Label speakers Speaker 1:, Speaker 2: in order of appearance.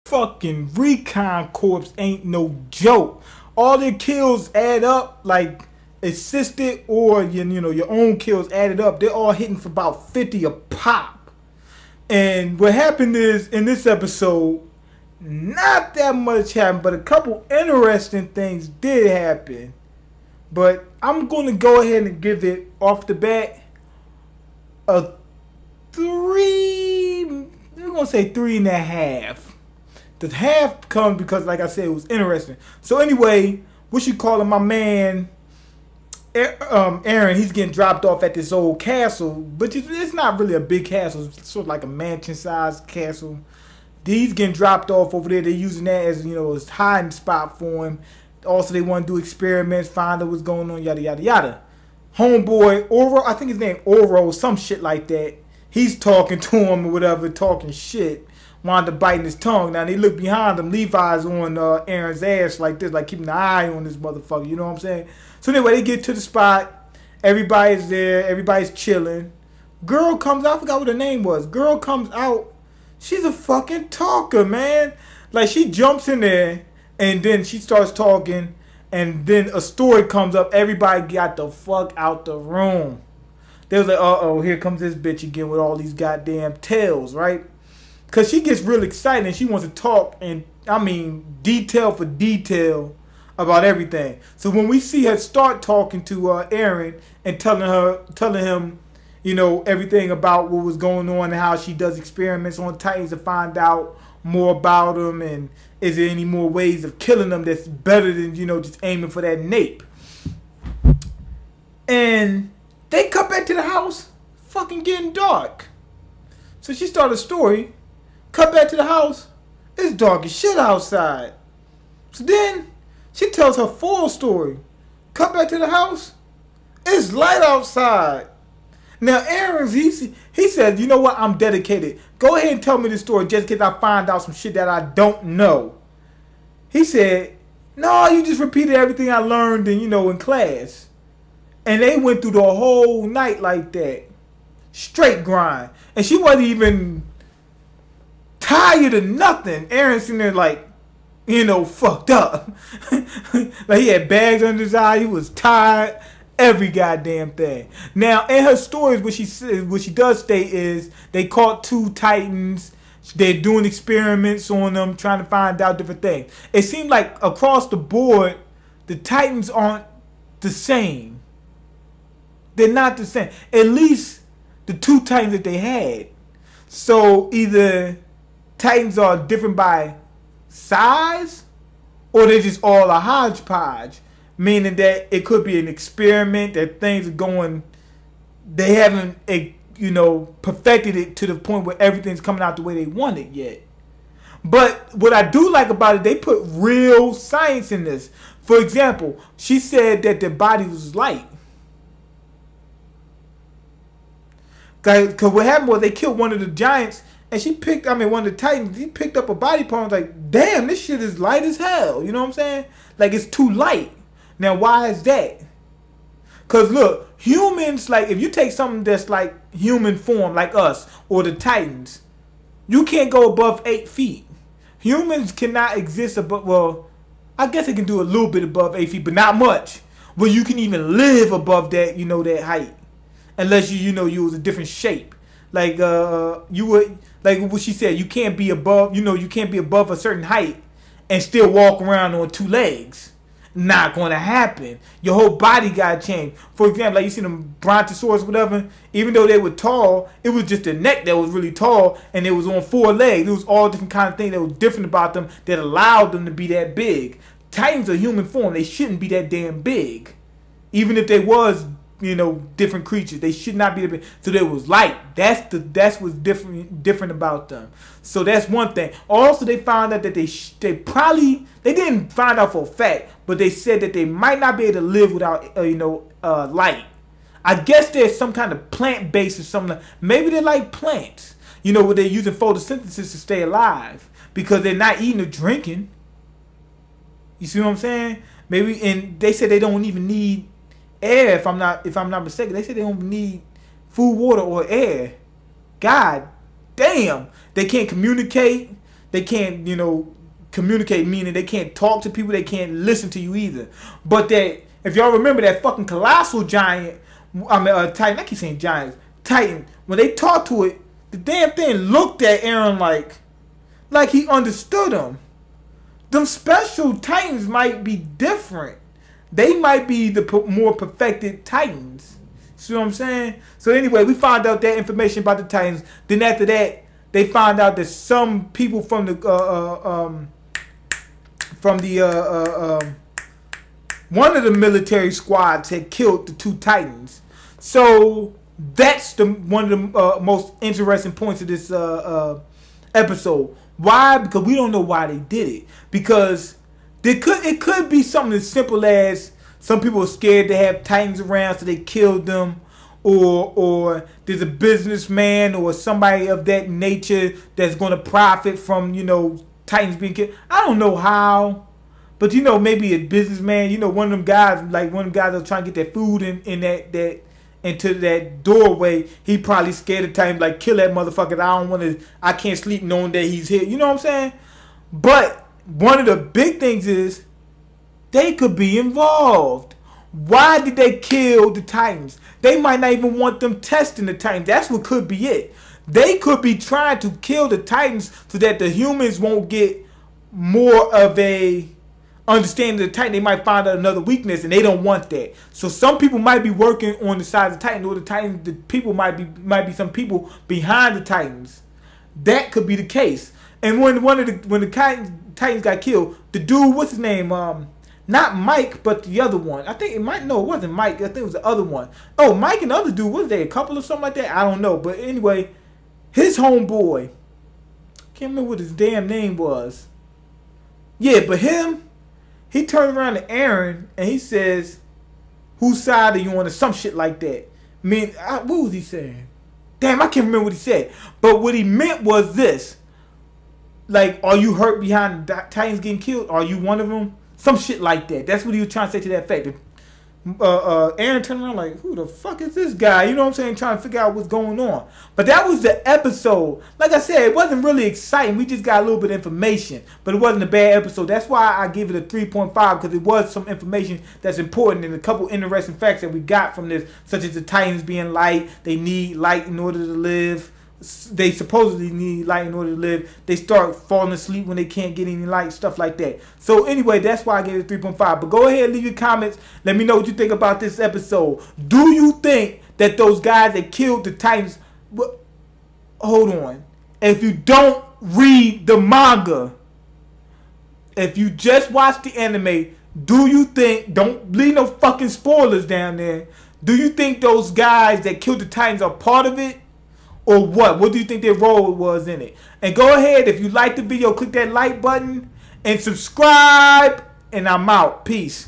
Speaker 1: fucking recon corps ain't no joke. All their kills add up, like assisted or your own kills added up. They're all hitting for about 50 a pop. And what happened is in this episode, not that much happened, but a couple interesting things did happen. But I'm gonna go ahead and give it off the bat a 3. We're gonna say 3.5. The half comes because, like I said, it was interesting. So anyway, what you calling my man Aaron? He's getting dropped off at this old castle, but it's not really a big castle. It's sort of like a mansion-sized castle. He's getting dropped off over there. They're using that as a hiding spot for him. Also, they want to do experiments, find out what's going on, yada yada yada. Homeboy Oro, I think his name Oro, some shit like that. He's talking to him or whatever, talking shit. Wound up biting his tongue. Now they look behind him. Levi's on Aaron's ass like this, like keeping an eye on this motherfucker. You know what I'm saying? So anyway, they get to the spot. Everybody's there. Everybody's chilling. Girl comes out. I forgot what her name was. Girl comes out. She's a fucking talker, man. Like she jumps in there and then she starts talking. And then a story comes up. Everybody got the fuck out the room. They was like, uh-oh, here comes this bitch again with all these goddamn tales, right? Because she gets real excited and she wants to talk, and I mean, detail for detail about everything. So when we see her start talking to Aaron and telling him, everything about what was going on and how she does experiments on Titans to find out more about them, and is there any more ways of killing them that's better than, just aiming for that nape. And they cut back to the house, fucking getting dark. So she started a story. Cut back to the house. It's dark as shit outside. So then she tells her full story. Cut back to the house. It's light outside. Now Aaron, he said, you know what? I'm dedicated. Go ahead and tell me the story just in case I find out some shit that I don't know. He said, no, you just repeated everything I learned in class. And they went through the whole night like that. Straight grind. And she wasn't even tired of nothing. Aaron's sitting there like, fucked up. Like he had bags under his eye. He was tired. Every goddamn thing. Now, in her stories, what she does state is they caught 2 Titans. They're doing experiments on them, trying to find out different things. It seemed like across the board, the Titans aren't the same. They're not the same. At least the 2 Titans that they had. So either Titans are different by size, or they're just all a hodgepodge, meaning that it could be an experiment, that things are going, they haven't perfected it to the point where everything's coming out the way they want it yet. But what I do like about it, they put real science in this. For example, she said that their body was light. Because what happened was they killed one of the giants, and one of the Titans, he picked up a body part and was like, damn, this shit is light as hell. You know what I'm saying? Like, it's too light. Now, why is that? Because, look, humans, like, if you take something that's like human form, like us, or the Titans, you can't go above 8 feet. Humans cannot exist above, well, I guess they can do a little bit above 8 feet, but not much. Where you can even live above that, that height. Unless you was a different shape. Like, you would, like what she said, you can't be above, you can't be above a certain height and still walk around on 2 legs. Not going to happen. Your whole body got to change. For example, like you see them brontosaurus, whatever, even though they were tall, it was just the neck that was really tall, and it was on 4 legs. It was all different kind of things that was different about them that allowed them to be that big. Titans are human form. They shouldn't be that damn big. Even if they was, different creatures, they should not be that big. So they was light. That's what's different about them. So that's one thing. Also, they found out that they didn't find out for a fact, but they said that they might not be able to live without light. I guess there's some kind of plant base or something. Maybe they're like plants, where they're using photosynthesis to stay alive because they're not eating or drinking. You see what I'm saying? Maybe, and they said they don't even need air. If I'm not mistaken, they said they don't need food, water, or air. God damn, they can't communicate. they can't, you know, communicate, meaning they can't talk to people, they can't listen to you either. But that, if y'all remember that fucking colossal giant, Titan, I keep saying giants, Titan, when they talked to it, the damn thing looked at Eren like he understood him. Them special Titans might be different. They might be the more perfected Titans. See what I'm saying? So anyway, we found out that information about the Titans. Then after that, they found out that some people from the one of the military squads had killed the 2 Titans. So that's one of the most interesting points of this episode. Why? Because we don't know why they did it. Because it could be something as simple as some people are scared to have Titans around, so they killed them. Or there's a businessman or somebody of that nature that's going to profit from, you know, Titans being killed. I don't know how. But, you know, maybe a businessman, you know, one of them guys, like one of them guys that was trying to get that food in that into that doorway, he probably scared of Titan, like, kill that motherfucker. I can't sleep knowing that he's here. You know what I'm saying? But one of the big things is they could be involved. Why did they kill the Titans? They might not even want them testing the Titans. That's what could be it. They could be trying to kill the Titans so that the humans won't get more of a understanding of the Titan. They might find out another weakness, and they don't want that. So some people might be working on the side of the Titan, or the people might be some people behind the Titans. That could be the case. And when the Titans got killed, the dude, what's his name? Not Mike, but the other one. I think it wasn't Mike. I think it was the other one. Oh, Mike and the other dude, was there a couple or something like that? I don't know. But anyway, his homeboy, can't remember what his damn name was. Yeah, but he turned around to Eren and he says, "Whose side are you on?" or some shit like that. I mean, what was he saying? Damn, I can't remember what he said. But what he meant was this. Like, are you hurt behind the Titans getting killed? Are you one of them? Some shit like that. That's what he was trying to say to that effect. Eren turned around like, who the fuck is this guy? You know what I'm saying? Trying to figure out what's going on. But that was the episode. Like I said, it wasn't really exciting. We just got a little bit of information. But it wasn't a bad episode. That's why I give it a 3.5. Because it was some information that's important. And a couple interesting facts that we got from this. Such as the Titans being light. They need light in order to live. They supposedly need light in order to live. They start falling asleep when they can't get any light, stuff like that. So anyway, that's why I gave it 3.5. But go ahead, leave your comments. Let me know what you think about this episode. Do you think that those guys that killed the Titans... Hold on. If you don't read the manga, if you just watch the anime, do you think... Don't leave no fucking spoilers down there. Do you think those guys that killed the Titans are part of it? Or what? What do you think their role was in it? And go ahead, if you like the video, click that like button and subscribe. And I'm out. Peace.